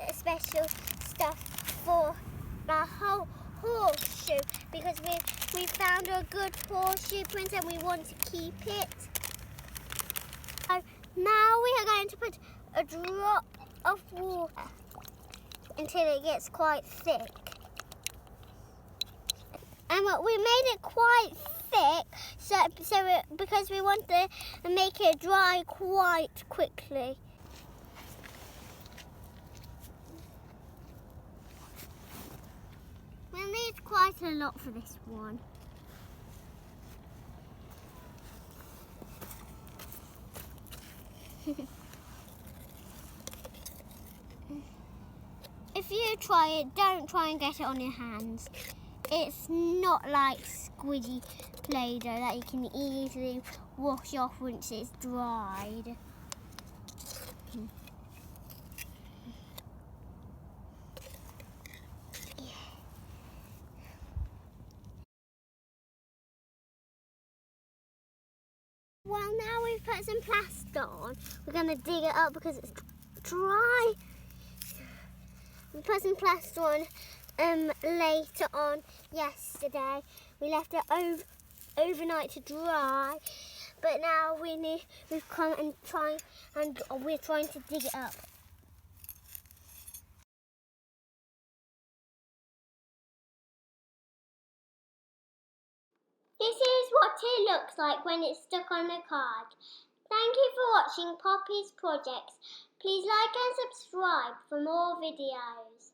a special stuff for our whole horseshoe because we found a good horseshoe print and we want to keep it. So now we are going to put a drop of water until it gets quite thick. And we made it quite thick because we want to make it dry quite quickly. We'll need quite a lot for this one. If you try it, don't try and get it on your hands. It's not like squidgy Play-Doh that you can easily wash off once it's dried. Well, now we've put some plaster on, we're going to dig it up because it's dry. We put some plaster on later on yesterday. We left it overnight to dry, but now we've come and we're trying to dig it up. This is what it looks like when it's stuck on a card. Thank you for watching Poppy's Projects. Please like and subscribe for more videos.